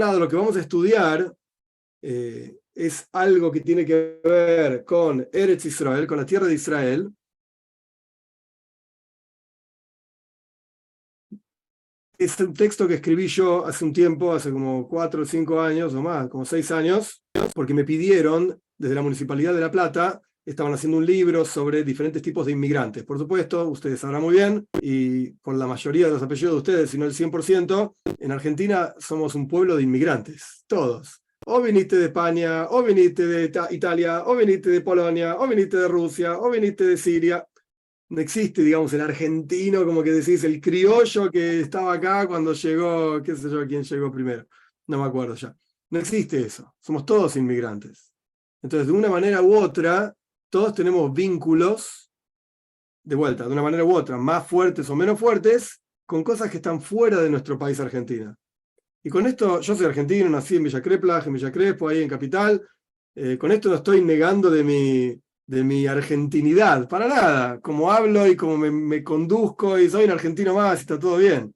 lado, lo que vamos a estudiar es algo que tiene que ver con Eretz Israel, con la tierra de Israel. Es un texto que escribí yo hace un tiempo, hace como 4 o 5 años o más, como 6 años, porque me pidieron desde la Municipalidad de La Plata, estaban haciendo un libro sobre diferentes tipos de inmigrantes. Por supuesto, ustedes sabrán muy bien, y por la mayoría de los apellidos de ustedes, si no el 100%, en Argentina somos un pueblo de inmigrantes, todos. O viniste de España, o viniste de Italia, o viniste de Polonia, o viniste de Rusia, o viniste de Siria. No existe, digamos, el argentino, como que decís, el criollo que estaba acá cuando llegó, qué sé yo, quién llegó primero. No me acuerdo ya. No existe eso. Somos todos inmigrantes. Entonces, de una manera u otra, todos tenemos vínculos, de vuelta, de una manera u otra, más fuertes o menos fuertes, con cosas que están fuera de nuestro país, Argentina. Y con esto, yo soy argentino, nací en Villa Crespo, ahí en Capital. Con esto no estoy negando de mi argentinidad, para nada. Como hablo y como me conduzco y soy un argentino más y está todo bien.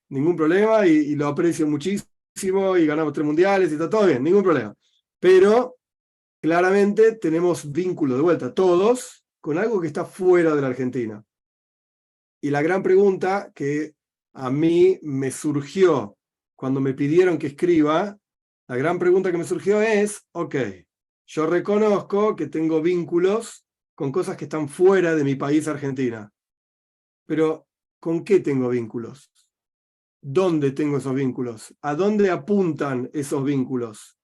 Ningún problema y lo aprecio muchísimo y ganamos 3 mundiales y está todo bien, ningún problema. Pero claramente tenemos vínculo de vuelta, todos, con algo que está fuera de la Argentina. Y la gran pregunta que a mí me surgió cuando me pidieron que escriba, la gran pregunta que me surgió es, ok, yo reconozco que tengo vínculos con cosas que están fuera de mi país, Argentina. Pero, ¿con qué tengo vínculos? ¿Dónde tengo esos vínculos? ¿A dónde apuntan esos vínculos?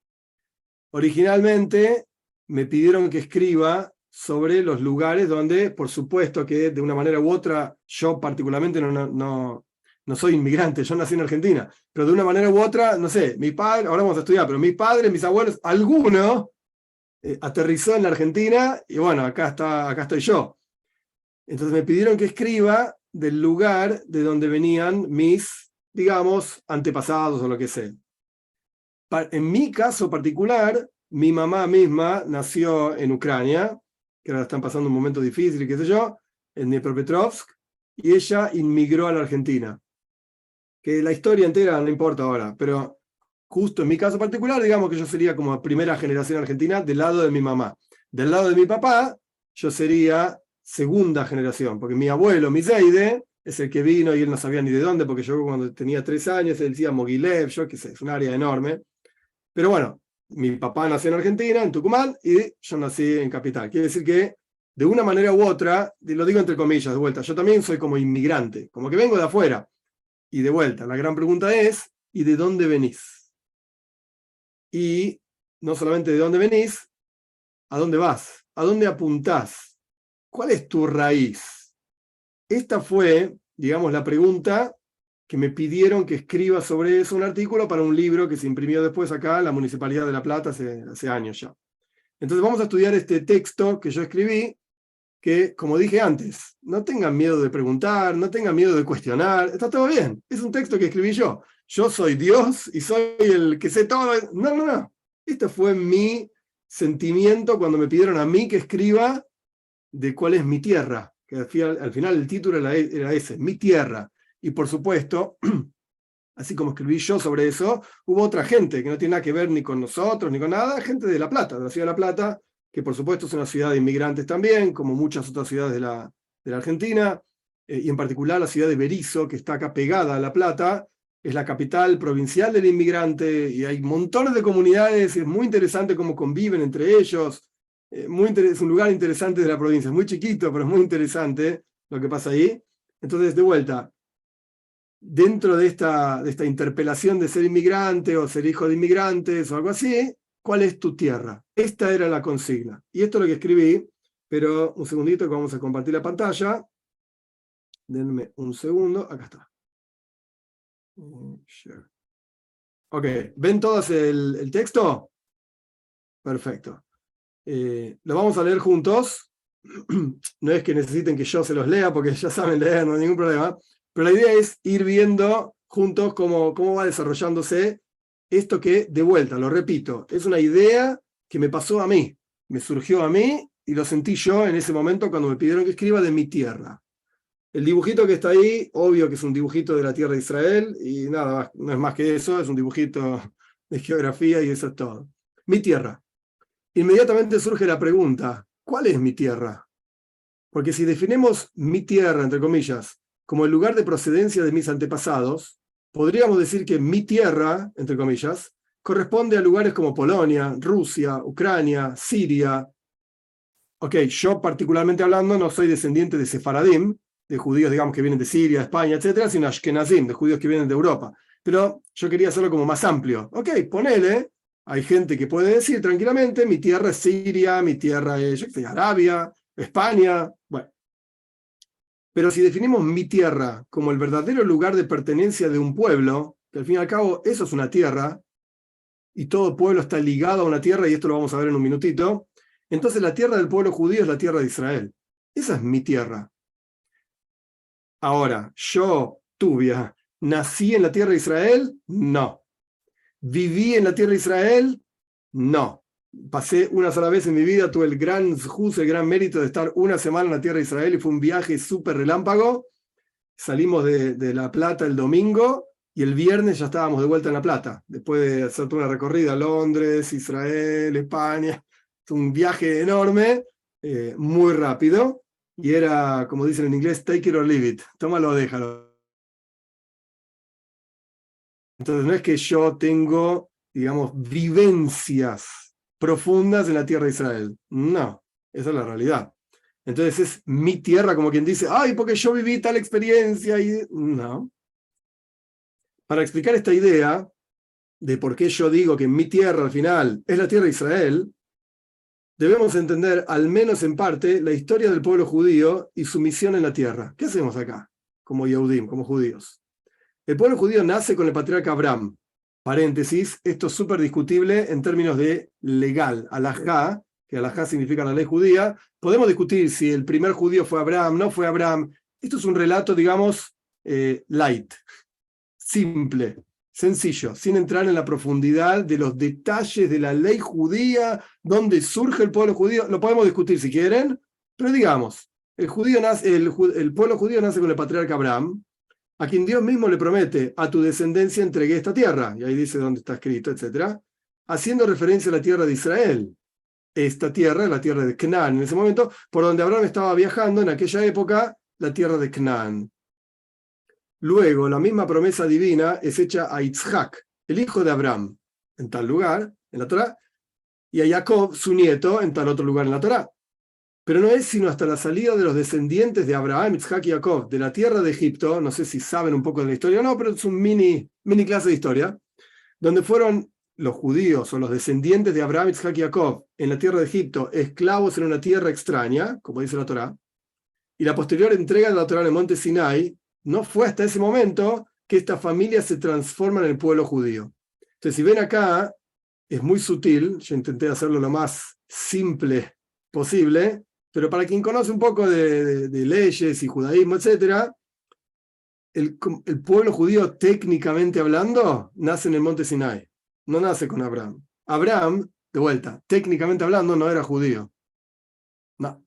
Originalmente me pidieron que escriba sobre los lugares donde, por supuesto que de una manera u otra, yo particularmente no soy inmigrante, yo nací en Argentina, pero de una manera u otra, no sé, mi padre, ahora vamos a estudiar, pero mis padres, mis abuelos, alguno aterrizó en la Argentina y bueno, acá estoy yo. Entonces me pidieron que escriba del lugar de donde venían mis, digamos, antepasados o lo que sea. En mi caso particular, mi mamá misma nació en Ucrania, que ahora están pasando un momento difícil y qué sé yo, en Dnipropetrovsk, y ella inmigró a la Argentina. Que la historia entera no importa ahora, pero justo en mi caso particular, digamos que yo sería como primera generación argentina del lado de mi mamá. Del lado de mi papá, yo sería segunda generación, porque mi abuelo, Miseide, es el que vino y él no sabía ni de dónde, porque yo cuando tenía 3 años, él decía Mogilev, yo qué sé, es un área enorme. Pero bueno, mi papá nació en Argentina, en Tucumán, y yo nací en Capital. Quiere decir que, de una manera u otra, lo digo entre comillas, de vuelta, yo también soy como inmigrante, como que vengo de afuera. Y de vuelta, la gran pregunta es, ¿y de dónde venís? Y no solamente de dónde venís, ¿a dónde vas? ¿A dónde apuntás? ¿Cuál es tu raíz? Esta fue, digamos, la pregunta que me pidieron que escriba sobre eso un artículo para un libro que se imprimió después acá en la Municipalidad de La Plata hace años ya. Entonces vamos a estudiar este texto que yo escribí, que, como dije antes, no tengan miedo de preguntar, no tengan miedo de cuestionar, está todo bien, es un texto que escribí yo. Yo soy Dios y soy el que sé todo. No. Este fue mi sentimiento cuando me pidieron a mí que escriba de cuál es mi tierra, que al final el título era ese, mi tierra. Y por supuesto, así como escribí yo sobre eso, hubo otra gente que no tiene nada que ver ni con nosotros ni con nada, gente de La Plata, de la ciudad de La Plata, que por supuesto es una ciudad de inmigrantes también, como muchas otras ciudades de la Argentina, y en particular la ciudad de Berisso, que está acá pegada a La Plata, es la capital provincial del inmigrante, y hay montones de comunidades, y es muy interesante cómo conviven entre ellos, es un lugar interesante de la provincia, es muy chiquito, pero es muy interesante lo que pasa ahí. Entonces, de vuelta, dentro de esta interpelación de ser inmigrante o ser hijo de inmigrantes o algo así, ¿cuál es tu tierra? Esta era la consigna. Y esto es lo que escribí, pero un segundito que vamos a compartir la pantalla. Denme un segundo, acá está. Ok, ¿ven todos el texto? Perfecto. Lo vamos a leer juntos. No es que necesiten que yo se los lea, porque ya saben leer, no hay ningún problema. Pero la idea es ir viendo juntos cómo va desarrollándose esto que, de vuelta, lo repito, es una idea que me pasó a mí, me surgió a mí y lo sentí yo en ese momento cuando me pidieron que escriba de mi tierra. El dibujito que está ahí, obvio que es un dibujito de la tierra de Israel y nada más, no es más que eso, es un dibujito de geografía y eso es todo. Mi tierra. Inmediatamente surge la pregunta, ¿cuál es mi tierra? Porque si definimos mi tierra, entre comillas, como el lugar de procedencia de mis antepasados, podríamos decir que mi tierra, entre comillas, corresponde a lugares como Polonia, Rusia, Ucrania, Siria. Ok, yo particularmente hablando no soy descendiente de sefaradim, de judíos, digamos, que vienen de Siria, España, etcétera, sino ashkenazim, de judíos que vienen de Europa. Pero yo quería hacerlo como más amplio. Ok, ponele, hay gente que puede decir tranquilamente, mi tierra es Siria, mi tierra es, yo qué sé, Arabia, España, bueno. Pero si definimos mi tierra como el verdadero lugar de pertenencia de un pueblo, que al fin y al cabo eso es una tierra, y todo pueblo está ligado a una tierra, y esto lo vamos a ver en un minutito, entonces la tierra del pueblo judío es la tierra de Israel. Esa es mi tierra. Ahora, yo, Tubia, ¿nací en la tierra de Israel? No. ¿Viví en la tierra de Israel? No. Pasé una sola vez en mi vida, tuve el gran juz, el gran mérito de estar una semana en la tierra de Israel y fue un viaje súper relámpago. Salimos de La Plata el domingo y el viernes ya estábamos de vuelta en La Plata, después de hacer toda una recorrida a Londres, Israel, España. Un viaje enorme, muy rápido, y era, como dicen en inglés, take it or leave it, tómalo o déjalo. Entonces no es que yo tengo, digamos, vivencias profundas en la tierra de Israel. No, esa es la realidad. Entonces es mi tierra, como quien dice, ay, porque yo viví tal experiencia. Y no. Para explicar esta idea de por qué yo digo que mi tierra al final es la tierra de Israel, debemos entender, al menos en parte, la historia del pueblo judío y su misión en la tierra. ¿Qué hacemos acá, como Yehudim, como judíos? El pueblo judío nace con el patriarca Abraham. Paréntesis, esto es súper discutible en términos de legal. Alajá, que alajá significa la ley judía. Podemos discutir si el primer judío fue Abraham, no fue Abraham. Esto es un relato, digamos, light, simple, sencillo, sin entrar en la profundidad de los detalles de la ley judía, dónde surge el pueblo judío. Lo podemos discutir si quieren, pero digamos, el pueblo judío nace con el patriarca Abraham, a quien Dios mismo le promete, a tu descendencia entregué esta tierra, y ahí dice dónde está escrito, etc., haciendo referencia a la tierra de Israel. Esta tierra es la tierra de Canaán, en ese momento, por donde Abraham estaba viajando en aquella época, la tierra de Canaán. Luego, la misma promesa divina es hecha a Isaac, el hijo de Abraham, en tal lugar, en la Torá, y a Jacob, su nieto, en tal otro lugar en la Torá. Pero no es sino hasta la salida de los descendientes de Abraham, Isaac y Jacob de la tierra de Egipto, no sé si saben un poco de la historia o no, pero es un mini clase de historia, donde fueron los judíos o los descendientes de Abraham, Isaac y Jacob en la tierra de Egipto, esclavos en una tierra extraña, como dice la Torá, y la posterior entrega de la Torá en el monte Sinai, no fue hasta ese momento que esta familia se transforma en el pueblo judío. Entonces, si ven acá, es muy sutil, yo intenté hacerlo lo más simple posible, pero para quien conoce un poco de leyes y judaísmo, etc., el pueblo judío, técnicamente hablando, nace en el monte Sinai, no nace con Abraham. Abraham, de vuelta, técnicamente hablando, no era judío. No,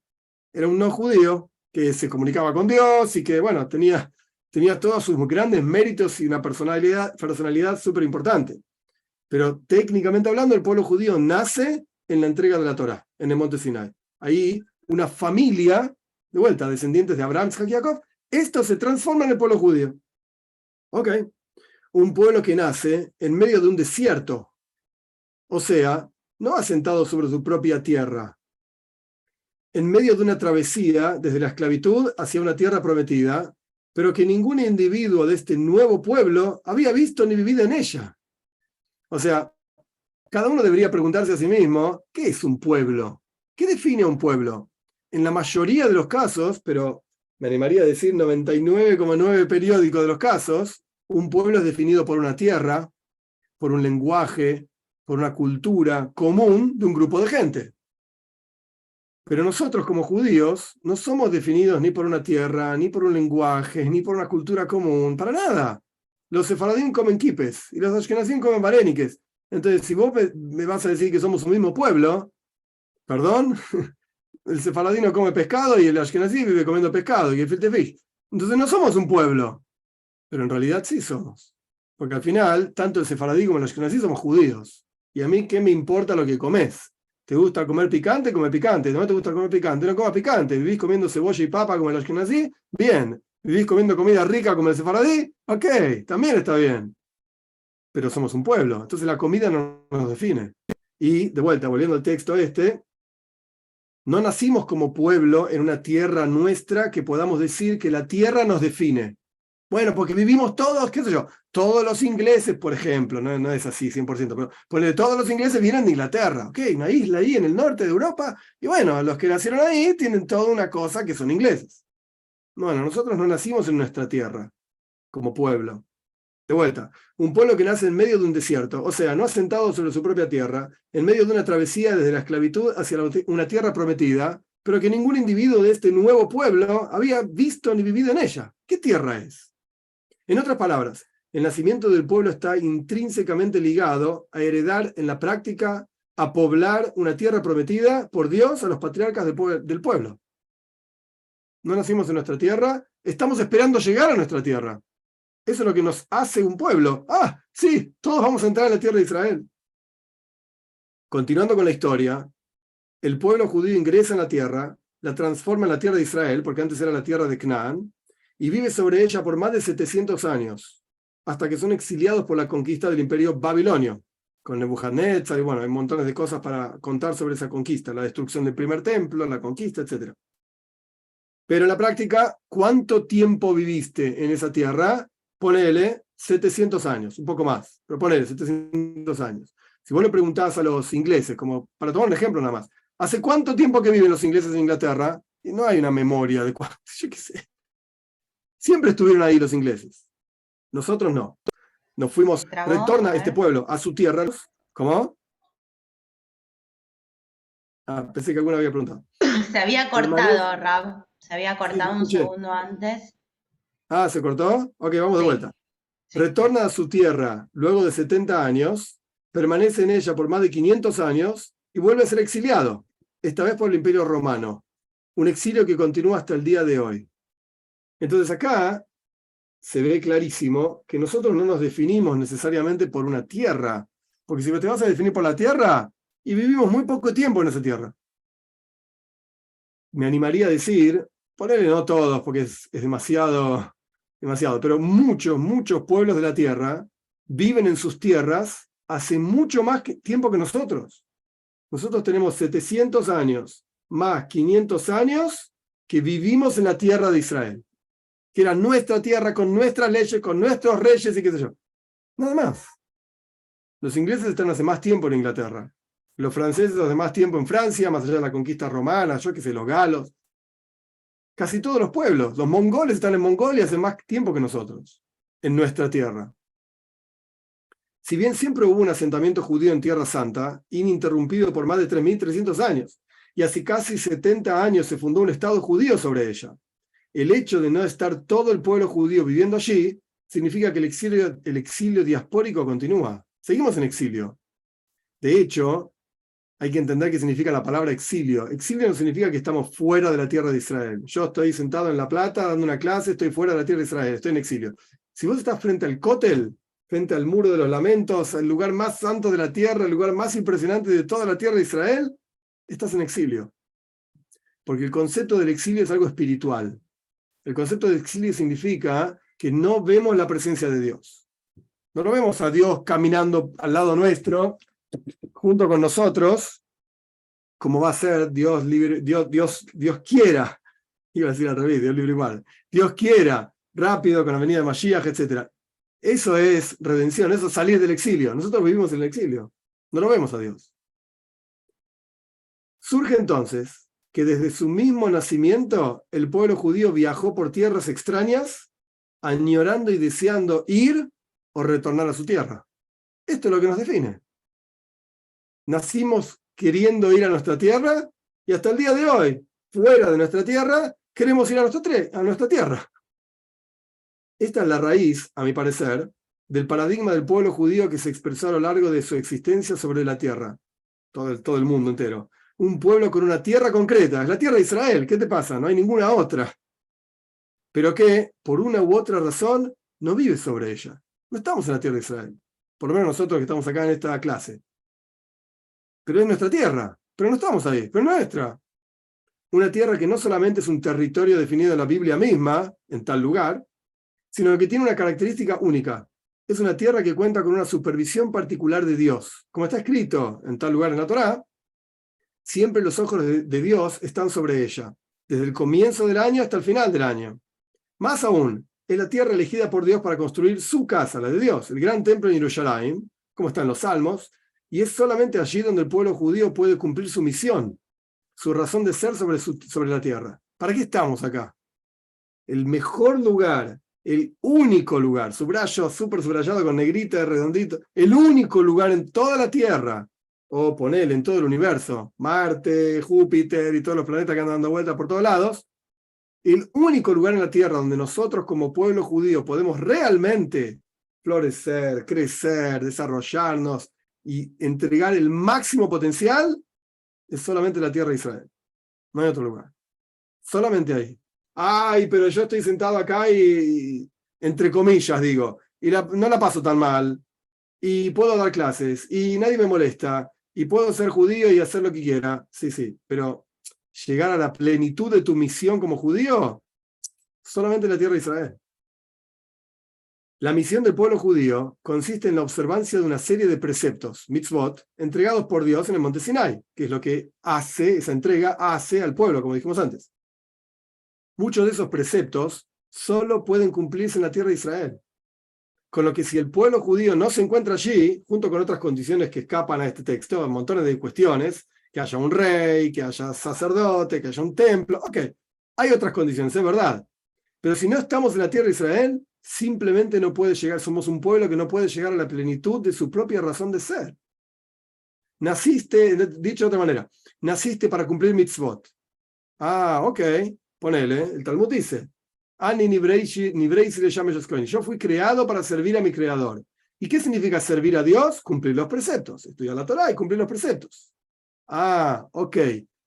era un no judío que se comunicaba con Dios y que, bueno, tenía todos sus grandes méritos y una personalidad súper importante. Pero técnicamente hablando, el pueblo judío nace en la entrega de la Torá, en el monte Sinai. Ahí una familia, de vuelta, descendientes de Abraham, Isaac y Jacob, esto se transforma en el pueblo judío. Ok, un pueblo que nace en medio de un desierto, o sea, no asentado sobre su propia tierra, en medio de una travesía desde la esclavitud hacia una tierra prometida, pero que ningún individuo de este nuevo pueblo había visto ni vivido en ella. O sea, cada uno debería preguntarse a sí mismo, ¿qué es un pueblo? ¿Qué define a un pueblo? En la mayoría de los casos, pero me animaría a decir 99,9 periódicos de los casos, un pueblo es definido por una tierra, por un lenguaje, por una cultura común de un grupo de gente. Pero nosotros como judíos no somos definidos ni por una tierra, ni por un lenguaje, ni por una cultura común, para nada. Los sefaradim comen quipes y los ashkenazim comen varéniques. Entonces, si vos me vas a decir que somos un mismo pueblo, perdón, el sefaradí no come pescado y el ashkenazí vive comiendo pescado y el filtro fish. Entonces no somos un pueblo, pero en realidad sí somos. Porque al final, tanto el sefaradí como el ashkenazí somos judíos. Y a mí, ¿qué me importa lo que comes? ¿Te gusta comer picante? Come picante. ¿No te gusta comer picante? No comas picante. ¿Vivís comiendo cebolla y papa como el ashkenazí? Bien. ¿Vivís comiendo comida rica como el sefaradí? Ok, también está bien. Pero somos un pueblo. Entonces la comida no nos define. Y, de vuelta, volviendo al texto no nacimos como pueblo en una tierra nuestra que podamos decir que la tierra nos define. Bueno, porque vivimos todos, qué sé yo, todos los ingleses, por ejemplo, no es así 100%, pero ponle, todos los ingleses vienen de Inglaterra, ok, una isla ahí en el norte de Europa, y bueno, los que nacieron ahí tienen toda una cosa que son ingleses. Bueno, nosotros no nacimos en nuestra tierra como pueblo. De vuelta, un pueblo que nace en medio de un desierto, o sea, no asentado sobre su propia tierra, en medio de una travesía desde la esclavitud hacia una tierra prometida, pero que ningún individuo de este nuevo pueblo había visto ni vivido en ella. ¿Qué tierra es? En otras palabras, el nacimiento del pueblo está intrínsecamente ligado a heredar en la práctica, a poblar una tierra prometida por Dios a los patriarcas del pueblo. No nacimos en nuestra tierra, estamos esperando llegar a nuestra tierra. Eso es lo que nos hace un pueblo. Ah, sí, todos vamos a entrar en la tierra de Israel. Continuando con la historia, el pueblo judío ingresa en la tierra, la transforma en la tierra de Israel, porque antes era la tierra de Canaán, y vive sobre ella por más de 700 años, hasta que son exiliados por la conquista del imperio babilonio, con Nebuchadnezzar, y bueno, hay montones de cosas para contar sobre esa conquista, la destrucción del primer templo, la conquista, etc. Pero en la práctica, ¿cuánto tiempo viviste en esa tierra? Ponele 700 años, un poco más, pero ponele 700 años. Si vos le preguntás a los ingleses, como para tomar un ejemplo nada más, ¿hace cuánto tiempo que viven los ingleses en Inglaterra? Y no hay una memoria de cuánto, yo qué sé. Siempre estuvieron ahí los ingleses. Nosotros no. Nos fuimos, retorna este pueblo a su tierra. ¿Cómo? Ah, pensé que alguna había preguntado. Se había cortado, Rab. Se había cortado un segundo antes. Ah, ¿se cortó? Ok, vamos de vuelta. Sí. Retorna a su tierra luego de 70 años, permanece en ella por más de 500 años y vuelve a ser exiliado, esta vez por el Imperio Romano. Un exilio que continúa hasta el día de hoy. Entonces acá se ve clarísimo que nosotros no nos definimos necesariamente por una tierra, porque si te vas a definir por la tierra, y vivimos muy poco tiempo en esa tierra. Me animaría a decir, ponerle no todos, porque es demasiado, pero muchos pueblos de la tierra viven en sus tierras hace mucho más tiempo que nosotros. Nosotros tenemos 700 años más 500 años que vivimos en la tierra de Israel, que era nuestra tierra, con nuestras leyes, con nuestros reyes y qué sé yo. Nada más. Los ingleses están hace más tiempo en Inglaterra. Los franceses hace más tiempo en Francia, más allá de la conquista romana, yo qué sé, los galos. Casi todos los pueblos. Los mongoles están en Mongolia hace más tiempo que nosotros, en nuestra tierra. Si bien siempre hubo un asentamiento judío en Tierra Santa, ininterrumpido por más de 3.300 años, y hace casi 70 años se fundó un Estado judío sobre ella, el hecho de no estar todo el pueblo judío viviendo allí significa que el exilio diaspórico continúa. Seguimos en exilio. De hecho, hay que entender qué significa la palabra exilio. Exilio no significa que estamos fuera de la tierra de Israel. Yo estoy sentado en La Plata dando una clase, estoy fuera de la tierra de Israel, estoy en exilio. Si vos estás frente al Kotel, frente al muro de los lamentos, el lugar más santo de la tierra, el lugar más impresionante de toda la tierra de Israel, estás en exilio. Porque el concepto del exilio es algo espiritual. El concepto de exilio significa que no vemos la presencia de Dios. No lo vemos a Dios caminando al lado nuestro, junto con nosotros, como va a ser Dios libre, Dios quiera, iba a decir al revés, Dios libre igual, Dios quiera, rápido, con la venida de Mashiach, etc. Eso es redención, eso es salir del exilio. Nosotros vivimos en el exilio, no lo vemos a Dios. Surge entonces que desde su mismo nacimiento el pueblo judío viajó por tierras extrañas, añorando y deseando ir o retornar a su tierra. Esto es lo que nos define. Nacimos queriendo ir a nuestra tierra y hasta el día de hoy, fuera de nuestra tierra, queremos ir a nuestra tierra. Esta es la raíz, a mi parecer, del paradigma del pueblo judío que se expresó a lo largo de su existencia sobre la tierra, todo el mundo entero. Un pueblo con una tierra concreta, es la tierra de Israel, ¿qué te pasa? No hay ninguna otra. Pero que, por una u otra razón, no vive sobre ella. No estamos en la tierra de Israel. Por lo menos nosotros que estamos acá en esta clase. Pero es nuestra tierra. Pero no estamos ahí. Pero es nuestra. Una tierra que no solamente es un territorio definido en la Biblia misma, en tal lugar, sino que tiene una característica única. Es una tierra que cuenta con una supervisión particular de Dios. Como está escrito en tal lugar en la Torá, siempre los ojos de Dios están sobre ella, desde el comienzo del año hasta el final del año. Más aún, es la tierra elegida por Dios para construir su casa, la de Dios, el gran templo en Jerusalén, como está en los Salmos, y es solamente allí donde el pueblo judío puede cumplir su misión, su razón de ser sobre la tierra. ¿Para qué estamos acá? El mejor lugar, el único lugar, subrayo, súper subrayado con negrita, redondito, el único lugar en toda la tierra, o ponele en todo el universo, Marte, Júpiter y todos los planetas que andan dando vueltas por todos lados, el único lugar en la tierra donde nosotros como pueblo judío podemos realmente florecer, crecer, desarrollarnos y entregar el máximo potencial es solamente la tierra de Israel. No hay otro lugar. Solamente ahí. Ay, pero yo estoy sentado acá y entre comillas digo, y no la paso tan mal, y puedo dar clases, y nadie me molesta, y puedo ser judío y hacer lo que quiera. Sí, sí, pero llegar a la plenitud de tu misión como judío, solamente en la tierra de Israel. La misión del pueblo judío consiste en la observancia de una serie de preceptos, mitzvot, entregados por Dios en el monte Sinai, que es lo que esa entrega hace al pueblo, como dijimos antes. Muchos de esos preceptos solo pueden cumplirse en la tierra de Israel. Con lo que si el pueblo judío no se encuentra allí, junto con otras condiciones que escapan a este texto, montones de cuestiones, que haya un rey, que haya sacerdote, que haya un templo, ok, hay otras condiciones, es verdad. Pero si no estamos en la tierra de Israel, simplemente no puede llegar, somos un pueblo que no puede llegar a la plenitud de su propia razón de ser. Naciste, dicho de otra manera, naciste para cumplir mitzvot. Ah, ok, ponele, el Talmud dice, yo fui creado para servir a mi creador. ¿Y qué significa servir a Dios? Cumplir los preceptos. Estudiar la Torá y cumplir los preceptos. Ah, ok.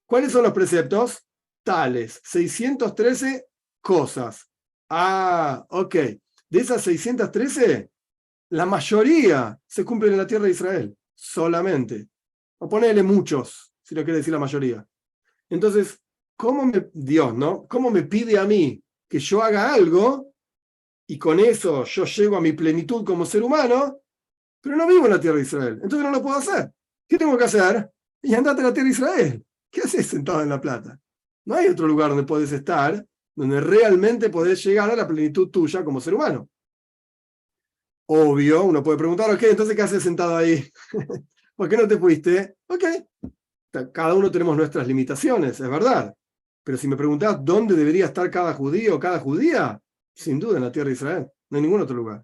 ¿Cuáles son los preceptos? Tales, 613 cosas. Ah, ok. De esas 613, la mayoría se cumplen en la tierra de Israel. Solamente. O ponele muchos, si no quiere decir la mayoría. Entonces, Dios, ¿no? ¿Cómo me pide a mí que yo haga algo y con eso yo llego a mi plenitud como ser humano, pero no vivo en la tierra de Israel? Entonces no lo puedo hacer. ¿Qué tengo que hacer? Y andate a la tierra de Israel. ¿Qué haces sentado en La Plata? No hay otro lugar donde podés estar, donde realmente podés llegar a la plenitud tuya como ser humano. Obvio, uno puede preguntar, ok, entonces ¿qué haces sentado ahí? ¿Por qué no te fuiste? Ok, cada uno tenemos nuestras limitaciones, es verdad. Pero si me preguntás dónde debería estar cada judío o cada judía, sin duda en la tierra de Israel, no hay ningún otro lugar.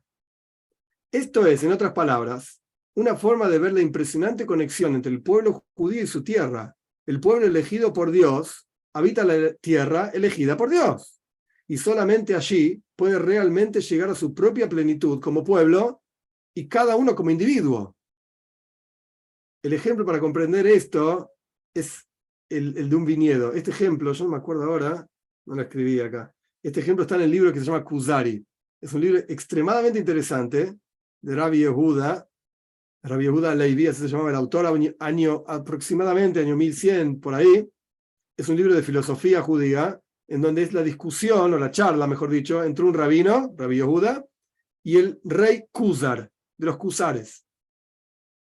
Esto es, en otras palabras, una forma de ver la impresionante conexión entre el pueblo judío y su tierra. El pueblo elegido por Dios habita la tierra elegida por Dios. Y solamente allí puede realmente llegar a su propia plenitud como pueblo y cada uno como individuo. El ejemplo para comprender esto es el de un viñedo. Este ejemplo, yo no me acuerdo ahora, no lo escribí acá. Este ejemplo está en el libro que se llama Kuzari. Es un libro extremadamente interesante de Rabbi Yehuda. Rabbi Yehuda Levi, así se llamaba el autor, aproximadamente año 1100, por ahí. Es un libro de filosofía judía, en donde es la discusión, o la charla, mejor dicho, entre un rabino, Rabbi Yehuda, y el rey Kuzar, de los Kuzares.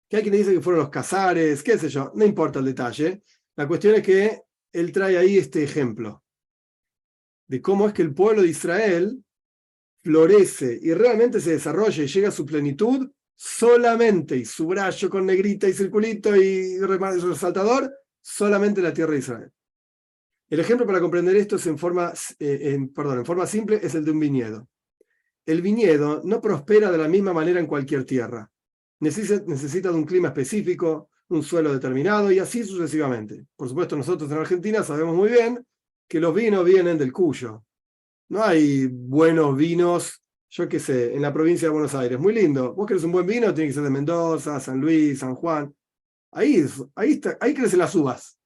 Que hay quien dice que fueron los Casares, qué sé yo, no importa el detalle. La cuestión es que él trae ahí este ejemplo de cómo es que el pueblo de Israel florece y realmente se desarrolla y llega a su plenitud solamente, y subrayo con negrita y circulito y resaltador, solamente en la tierra de Israel. El ejemplo para comprender esto es en forma simple, es el de un viñedo. El viñedo no prospera de la misma manera en cualquier tierra. Necesita de un clima específico, un suelo determinado y así sucesivamente. Por supuesto, nosotros en Argentina sabemos muy bien que los vinos vienen del Cuyo. No hay buenos vinos, yo qué sé, en la provincia de Buenos Aires. Muy lindo. Vos querés un buen vino, tiene que ser de Mendoza, San Luis, San Juan. Ahí crecen las uvas.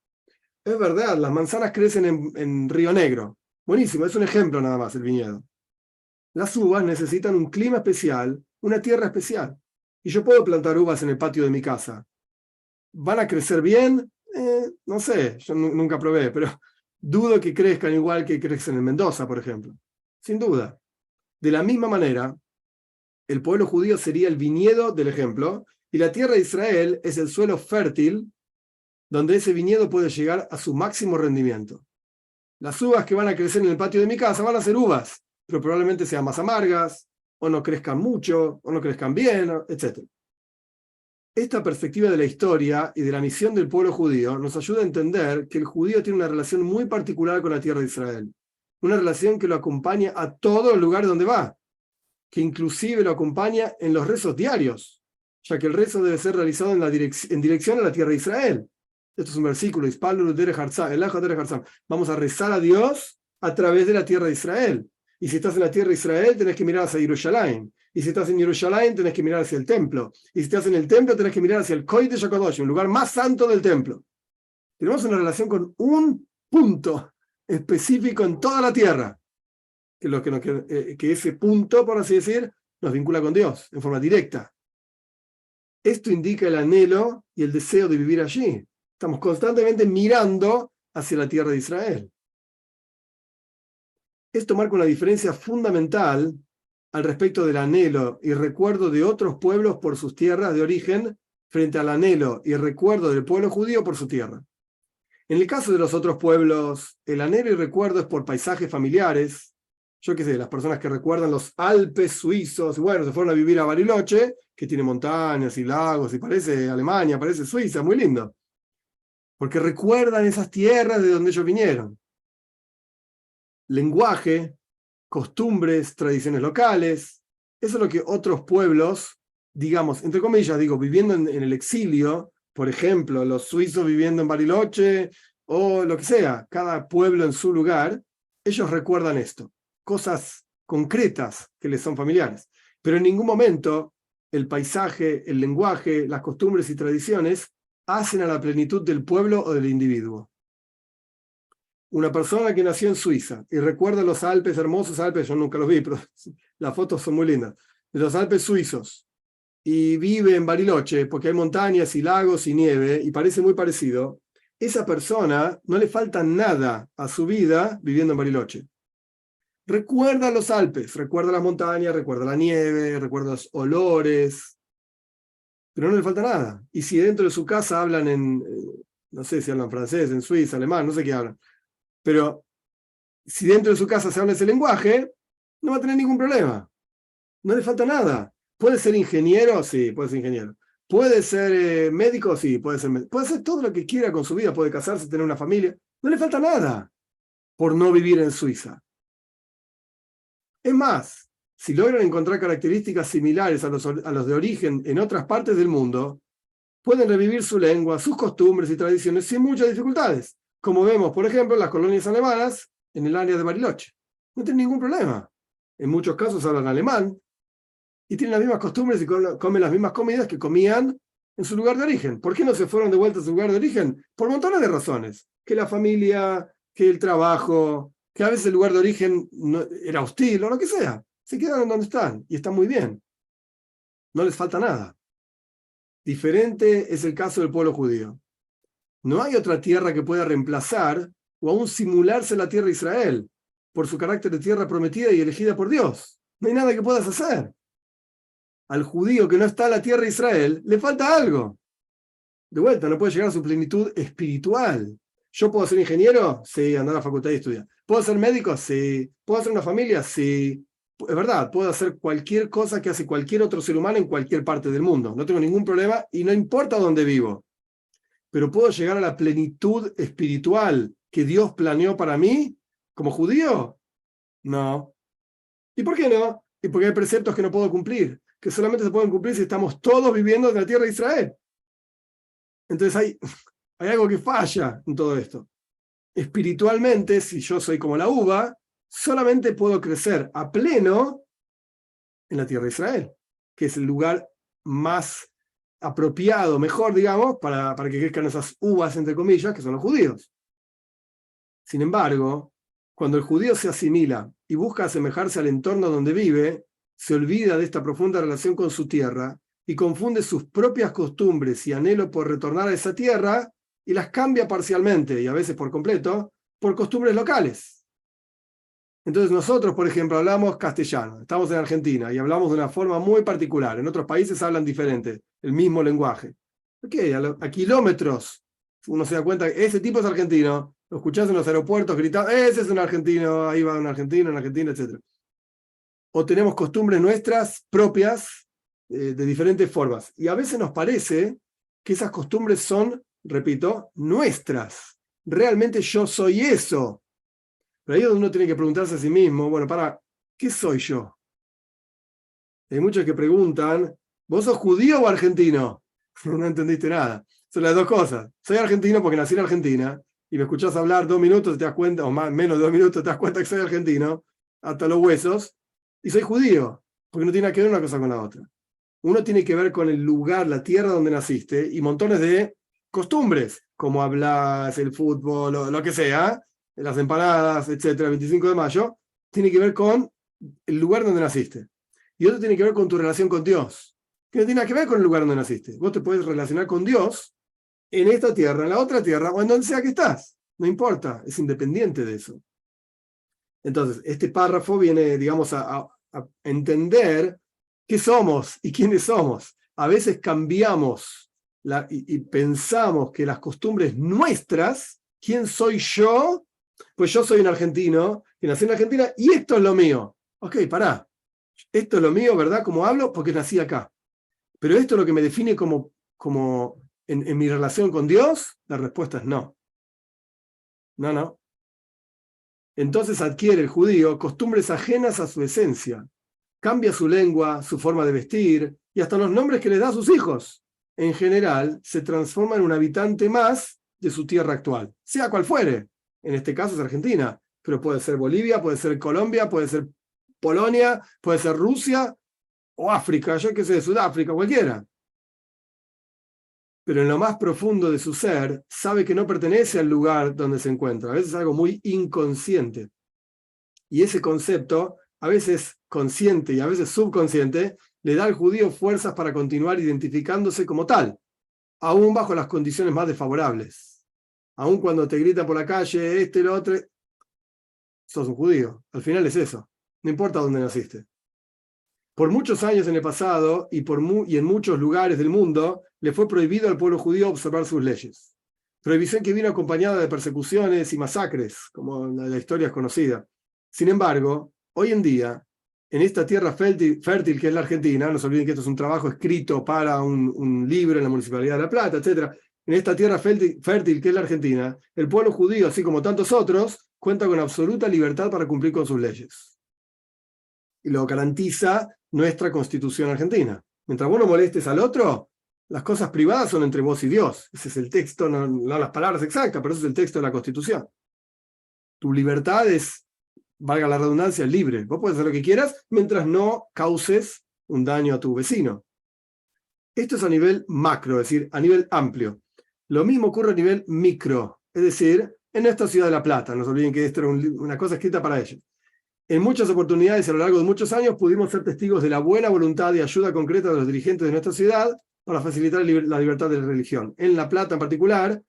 Es verdad, las manzanas crecen en Río Negro. Buenísimo, es un ejemplo nada más el viñedo. Las uvas necesitan un clima especial, una tierra especial. Y yo puedo plantar uvas en el patio de mi casa. ¿Van a crecer bien? No sé, yo nunca probé, pero dudo que crezcan igual que crecen en Mendoza, por ejemplo. Sin duda. De la misma manera, el pueblo judío sería el viñedo del ejemplo, y la tierra de Israel es el suelo fértil donde ese viñedo puede llegar a su máximo rendimiento. Las uvas que van a crecer en el patio de mi casa van a ser uvas, pero probablemente sean más amargas, o no crezcan mucho, o no crezcan bien, etc. Esta perspectiva de la historia y de la misión del pueblo judío nos ayuda a entender que el judío tiene una relación muy particular con la tierra de Israel, una relación que lo acompaña a todo el lugar donde va, que inclusive lo acompaña en los rezos diarios, ya que el rezo debe ser realizado en dirección a la tierra de Israel. Esto es un versículo, vamos a rezar a Dios a través de la tierra de Israel. Y si estás en la tierra de Israel, tenés que mirar hacia Jerusalén. Y si estás en Jerusalén, tenés que mirar hacia el templo. Y si estás en el templo, tenés que mirar hacia el Kodesh HaKadosh, un lugar más santo del templo. Tenemos una relación con un punto específico en toda la tierra, que ese punto, por así decir, nos vincula con Dios en forma directa. Esto indica el anhelo y el deseo de vivir allí. Estamos constantemente mirando hacia la tierra de Israel. Esto marca una diferencia fundamental al respecto del anhelo y recuerdo de otros pueblos por sus tierras de origen frente al anhelo y recuerdo del pueblo judío por su tierra. En el caso de los otros pueblos, el anhelo y recuerdo es por paisajes familiares. Yo qué sé, las personas que recuerdan los Alpes suizos, bueno, se fueron a vivir a Bariloche, que tiene montañas y lagos, y parece Alemania, parece Suiza, muy lindo. Porque recuerdan esas tierras de donde ellos vinieron. Lenguaje, costumbres, tradiciones locales, eso es lo que otros pueblos, digamos, entre comillas, digo, viviendo en el exilio, por ejemplo, los suizos viviendo en Bariloche, o lo que sea, cada pueblo en su lugar, ellos recuerdan esto, cosas concretas que les son familiares. Pero en ningún momento el paisaje, el lenguaje, las costumbres y tradiciones hacen a la plenitud del pueblo o del individuo. Una persona que nació en Suiza y recuerda los Alpes, hermosos Alpes, yo nunca los vi, pero las fotos son muy lindas, de los Alpes suizos, y vive en Bariloche porque hay montañas y lagos y nieve, y parece muy parecido, esa persona no le falta nada a su vida viviendo en Bariloche. Recuerda los Alpes, recuerda las montañas, recuerda la nieve, recuerda los olores, pero no le falta nada. Y si dentro de su casa hablan no sé si hablan francés, en Suiza, alemán, no sé qué hablan, pero si dentro de su casa se habla ese lenguaje, no va a tener ningún problema. No le falta nada. ¿Puede ser ingeniero? Sí, puede ser ingeniero. ¿Puede ser médico? Sí, puede ser médico. Puede hacer todo lo que quiera con su vida, puede casarse, tener una familia. No le falta nada por no vivir en Suiza. Es más, si logran encontrar características similares a los de origen en otras partes del mundo, pueden revivir su lengua, sus costumbres y tradiciones sin muchas dificultades, como vemos, por ejemplo, en las colonias alemanas en el área de Bariloche. No tienen ningún problema. En muchos casos hablan alemán y tienen las mismas costumbres y comen las mismas comidas que comían en su lugar de origen. ¿Por qué no se fueron de vuelta a su lugar de origen? Por montones de razones. Que la familia, que el trabajo, que a veces el lugar de origen era hostil o lo que sea. Se quedaron donde están y están muy bien. No les falta nada. Diferente es el caso del pueblo judío. No hay otra tierra que pueda reemplazar o aún simularse la tierra de Israel por su carácter de tierra prometida y elegida por Dios. No hay nada que puedas hacer. Al judío que no está en la tierra de Israel le falta algo. De vuelta, no puede llegar a su plenitud espiritual. ¿Yo puedo ser ingeniero? Sí, andar a la facultad y estudiar. ¿Puedo ser médico? Sí. ¿Puedo hacer una familia? Sí. Es verdad, puedo hacer cualquier cosa que hace cualquier otro ser humano en cualquier parte del mundo. No tengo ningún problema y no importa dónde vivo. Pero ¿puedo llegar a la plenitud espiritual que Dios planeó para mí como judío? No. ¿Y por qué no? Y porque hay preceptos que no puedo cumplir, que solamente se pueden cumplir si estamos todos viviendo en la tierra de Israel. Entonces hay algo que falla en todo esto. Espiritualmente, si yo soy como la uva, solamente puedo crecer a pleno en la tierra de Israel, que es el lugar más apropiado, mejor, digamos, para que crezcan esas uvas, entre comillas, que son los judíos. Sin embargo, cuando el judío se asimila y busca asemejarse al entorno donde vive, se olvida de esta profunda relación con su tierra y confunde sus propias costumbres y anhelo por retornar a esa tierra y las cambia parcialmente y a veces por completo por costumbres locales. Entonces nosotros, por ejemplo, hablamos castellano, estamos en Argentina y hablamos de una forma muy particular. En otros países hablan diferente, el mismo lenguaje. Ok, a kilómetros uno se da cuenta que ese tipo es argentino, lo escuchás en los aeropuertos gritando, ese es un argentino, ahí va un argentino, etc. O tenemos costumbres nuestras propias de diferentes formas. Y a veces nos parece que esas costumbres son, repito, nuestras. Realmente yo soy eso. Pero ahí es donde uno tiene que preguntarse a sí mismo, bueno, ¿qué soy yo? Hay muchos que preguntan, ¿vos sos judío o argentino? No entendiste nada. Son las dos cosas. Soy argentino porque nací en Argentina y me escuchás hablar 2 minutos, te das cuenta, o menos de 2 minutos, te das cuenta que soy argentino, hasta los huesos, y soy judío, porque no tiene nada que ver una cosa con la otra. Uno tiene que ver con el lugar, la tierra donde naciste, y montones de costumbres, como hablas, el fútbol, lo que sea, las empanadas, etcétera, el 25 de mayo, tiene que ver con el lugar donde naciste. Y otro tiene que ver con tu relación con Dios, que no tiene nada que ver con el lugar donde naciste. Vos te puedes relacionar con Dios en esta tierra, en la otra tierra, o en donde sea que estás. No importa, es independiente de eso. Entonces, este párrafo viene, digamos, a entender qué somos y quiénes somos. A veces cambiamos y pensamos que las costumbres nuestras, ¿quién soy yo? Pues yo soy un argentino, que nací en Argentina, y esto es lo mío. Ok, pará. Esto es lo mío, ¿verdad? Como hablo, porque nací acá. Pero esto es lo que me define como en mi relación con Dios. La respuesta es no. No. Entonces adquiere el judío costumbres ajenas a su esencia. Cambia su lengua, su forma de vestir y hasta los nombres que le da a sus hijos. En general, se transforma en un habitante más de su tierra actual, sea cual fuere. En este caso es Argentina, pero puede ser Bolivia, puede ser Colombia, puede ser Polonia, puede ser Rusia o África, yo qué sé, Sudáfrica, cualquiera. Pero en lo más profundo de su ser, sabe que no pertenece al lugar donde se encuentra. A veces es algo muy inconsciente. Y ese concepto, a veces consciente y a veces subconsciente, le da al judío fuerzas para continuar identificándose como tal, aún bajo las condiciones más desfavorables. Aún cuando te gritan por la calle, lo otro, sos un judío. Al final es eso. No importa dónde naciste. Por muchos años en el pasado y en muchos lugares del mundo, le fue prohibido al pueblo judío observar sus leyes. Prohibición que vino acompañada de persecuciones y masacres, como la historia es conocida. Sin embargo, hoy en día, en esta tierra fértil que es la Argentina, no se olviden que esto es un trabajo escrito para un libro en la Municipalidad de La Plata, etc. En esta tierra fértil que es la Argentina, el pueblo judío, así como tantos otros, cuenta con absoluta libertad para cumplir con sus leyes. Y lo garantiza nuestra Constitución argentina. Mientras vos no molestes al otro, las cosas privadas son entre vos y Dios. Ese es el texto, no las palabras exactas, pero ese es el texto de la Constitución. Tu libertad es, valga la redundancia, libre. Vos podés hacer lo que quieras mientras no causes un daño a tu vecino. Esto es a nivel macro, es decir, a nivel amplio. Lo mismo ocurre a nivel micro, es decir, en esta ciudad de La Plata. No se olviden que esto era una cosa escrita para ellos. En muchas oportunidades a lo largo de muchos años pudimos ser testigos de la buena voluntad y ayuda concreta de los dirigentes de nuestra ciudad para facilitar la libertad de la religión. En La Plata en particular,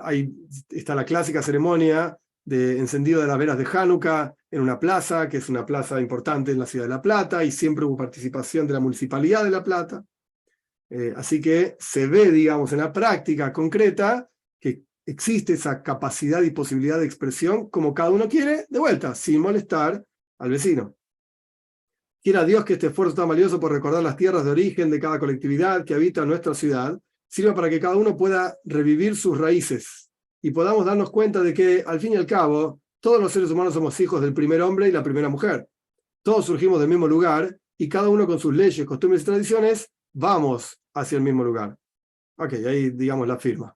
ahí está la clásica ceremonia de encendido de las velas de Hanukkah en una plaza, que es una plaza importante en la ciudad de La Plata, y siempre hubo participación de la Municipalidad de La Plata. Así que se ve, digamos, en la práctica concreta que existe esa capacidad y posibilidad de expresión como cada uno quiere, de vuelta, sin molestar al vecino. Quiera Dios que este esfuerzo tan valioso por recordar las tierras de origen de cada colectividad que habita nuestra ciudad sirva para que cada uno pueda revivir sus raíces y podamos darnos cuenta de que, al fin y al cabo, todos los seres humanos somos hijos del primer hombre y la primera mujer. Todos surgimos del mismo lugar y cada uno con sus leyes, costumbres y tradiciones vamos hacia el mismo lugar. Ok, ahí digamos la firma.